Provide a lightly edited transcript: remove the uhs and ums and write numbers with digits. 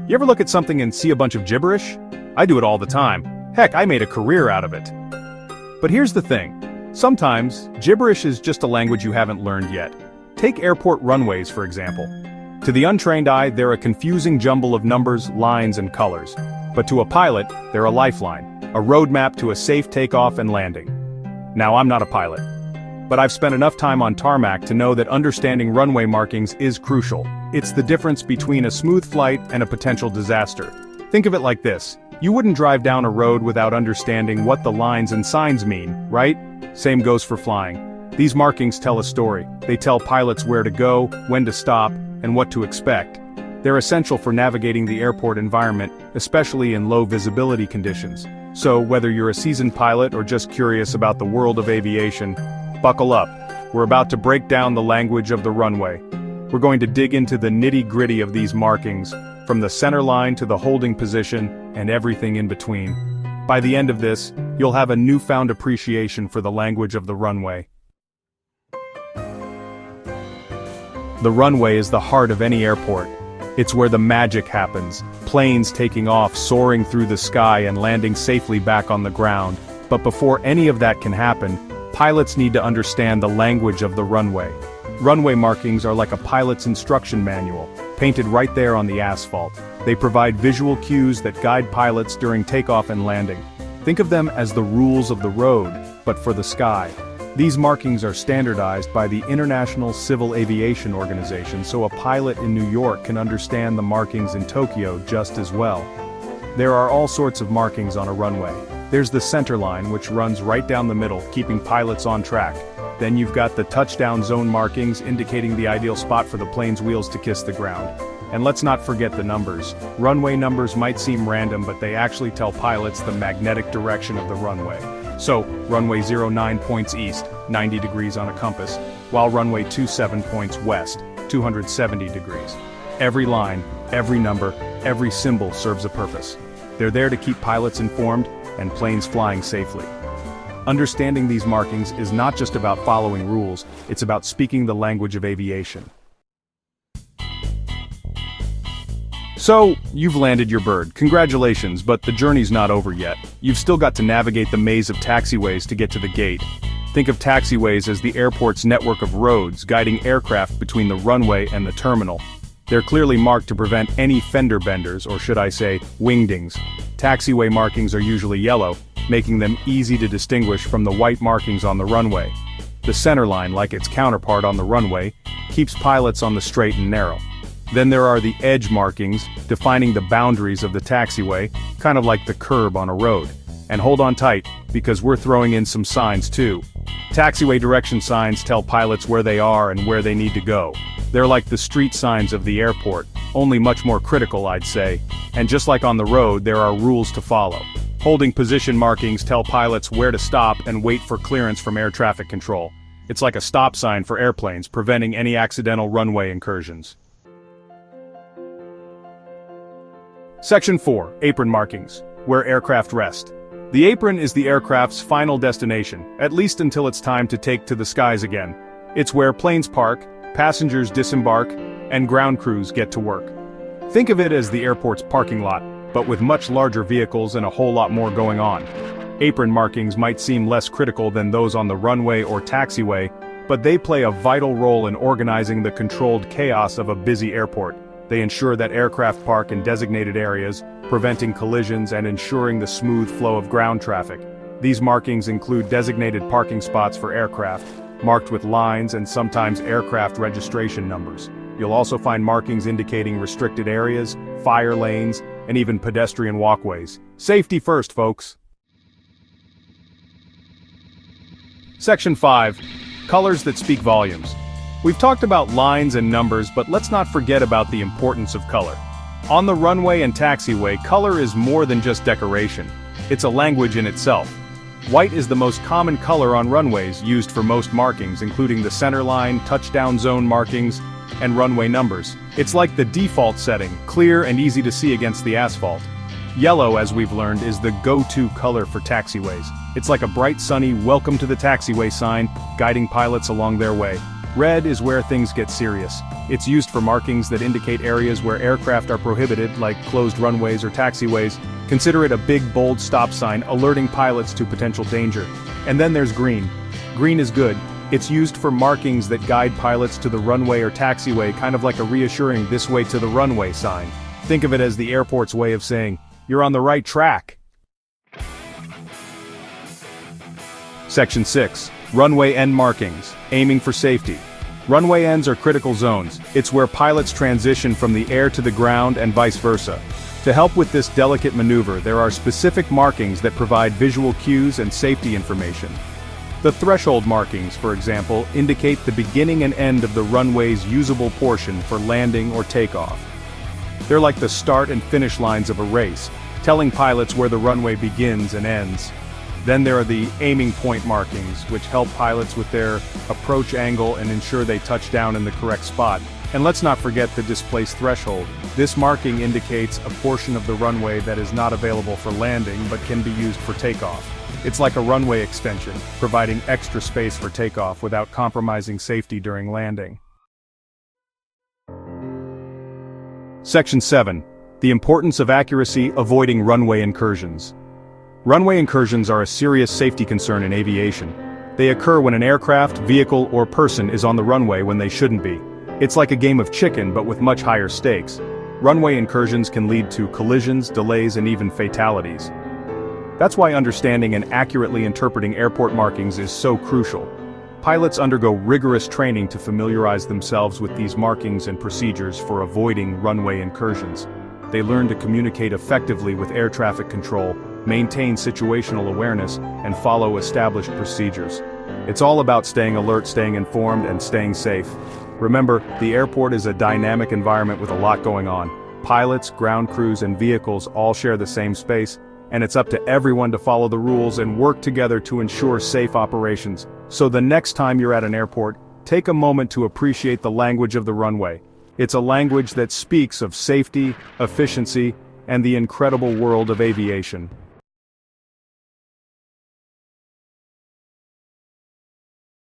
You ever look at something and see a bunch of gibberish? I do it all the time. Heck, I made a career out of it. But here's the thing. Sometimes, gibberish is just a language you haven't learned yet. Take airport runways, for example. To the untrained eye, they're a confusing jumble of numbers, lines, and colors. But to a pilot, they're a lifeline, a roadmap to a safe takeoff and landing. Now, I'm not a pilot, but I've spent enough time on tarmac to know that understanding runway markings is crucial. It's the difference between a smooth flight and a potential disaster. Think of it like this. You wouldn't drive down a road without understanding what the lines and signs mean, right? Same goes for flying. These markings tell a story. They tell pilots where to go, when to stop, and what to expect. They're essential for navigating the airport environment, especially in low visibility conditions. So, whether you're a seasoned pilot or just curious about the world of aviation, buckle up. We're about to break down the language of the runway. We're going to dig into the nitty-gritty of these markings, from the center line to the holding position, and everything in between. By the end of this, you'll have a newfound appreciation for the language of the runway. The runway is the heart of any airport. It's where the magic happens, planes taking off, soaring through the sky and landing safely back on the ground. But before any of that can happen, pilots need to understand the language of the runway. Runway markings are like a pilot's instruction manual, painted right there on the asphalt. They provide visual cues that guide pilots during takeoff and landing. Think of them as the rules of the road, but for the sky. These markings are standardized by the International Civil Aviation Organization, so a pilot in New York can understand the markings in Tokyo just as well. There are all sorts of markings on a runway. There's the center line, which runs right down the middle, keeping pilots on track. Then you've got the touchdown zone markings indicating the ideal spot for the plane's wheels to kiss the ground. And let's not forget the numbers. Runway numbers might seem random, but they actually tell pilots the magnetic direction of the runway. So, runway 09 points east, 90 degrees on a compass, while runway 27 points west, 270 degrees. Every line, every number, every symbol serves a purpose. They're there to keep pilots informed and planes flying safely. Understanding these markings is not just about following rules, it's about speaking the language of aviation. So, you've landed your bird. Congratulations, but the journey's not over yet. You've still got to navigate the maze of taxiways to get to the gate. Think of taxiways as the airport's network of roads guiding aircraft between the runway and the terminal. They're clearly marked to prevent any fender benders, or should I say, wingdings. Taxiway markings are usually yellow, making them easy to distinguish from the white markings on the runway. The center line, like its counterpart on the runway, keeps pilots on the straight and narrow. Then there are the edge markings, defining the boundaries of the taxiway, kind of like the curb on a road. And hold on tight, because we're throwing in some signs too. Taxiway direction signs tell pilots where they are and where they need to go. They're like the street signs of the airport, only much more critical, I'd say. And just like on the road, there are rules to follow. Holding position markings tell pilots where to stop and wait for clearance from air traffic control. It's like a stop sign for airplanes, preventing any accidental runway incursions. Section 4, Apron Markings, where aircraft rest. The apron is the aircraft's final destination, at least until it's time to take to the skies again. It's where planes park, passengers disembark, and ground crews get to work. Think of it as the airport's parking lot, but with much larger vehicles and a whole lot more going on. Apron markings might seem less critical than those on the runway or taxiway, but they play a vital role in organizing the controlled chaos of a busy airport. They ensure that aircraft park in designated areas, preventing collisions and ensuring the smooth flow of ground traffic. These markings include designated parking spots for aircraft, marked with lines and sometimes aircraft registration numbers. You'll also find markings indicating restricted areas, fire lanes, and even pedestrian walkways. Safety first, folks! Section 5. Colors that speak volumes. We've talked about lines and numbers, but let's not forget about the importance of color. On the runway and taxiway, color is more than just decoration. It's a language in itself. White is the most common color on runways, used for most markings, including the center line, touchdown zone markings, and runway numbers. It's like the default setting, clear and easy to see against the asphalt. Yellow, as we've learned, is the go-to color for taxiways. It's like a bright sunny "Welcome to the taxiway" sign, guiding pilots along their way. Red is where things get serious. It's used for markings that indicate areas where aircraft are prohibited, like closed runways or taxiways. Consider it a big bold stop sign alerting pilots to potential danger. And then there's green. Green is good. It's used for markings that guide pilots to the runway or taxiway, kind of like a reassuring "this way to the runway" sign. Think of it as the airport's way of saying, "You're on the right track." Section 6. Runway end markings, aiming for safety. Runway ends are critical zones. It's where pilots transition from the air to the ground and vice versa. To help with this delicate maneuver, there are specific markings that provide visual cues and safety information. The threshold markings, for example, indicate the beginning and end of the runway's usable portion for landing or takeoff. They're like the start and finish lines of a race, telling pilots where the runway begins and ends. Then there are the aiming point markings, which help pilots with their approach angle and ensure they touch down in the correct spot. And let's not forget the displaced threshold. This marking indicates a portion of the runway that is not available for landing but can be used for takeoff. It's like a runway extension, providing extra space for takeoff without compromising safety during landing. Section 7. The importance of accuracy, avoiding runway incursions. Runway incursions are a serious safety concern in aviation. They occur when an aircraft, vehicle, or person is on the runway when they shouldn't be. It's like a game of chicken but with much higher stakes. Runway incursions can lead to collisions, delays, and even fatalities. That's why understanding and accurately interpreting airport markings is so crucial. Pilots undergo rigorous training to familiarize themselves with these markings and procedures for avoiding runway incursions. They learn to communicate effectively with air traffic control, maintain situational awareness, and follow established procedures. It's all about staying alert, staying informed, and staying safe. Remember, the airport is a dynamic environment with a lot going on. Pilots, ground crews, and vehicles all share the same space, and it's up to everyone to follow the rules and work together to ensure safe operations. So the next time you're at an airport, take a moment to appreciate the language of the runway. It's a language that speaks of safety, efficiency, and the incredible world of aviation.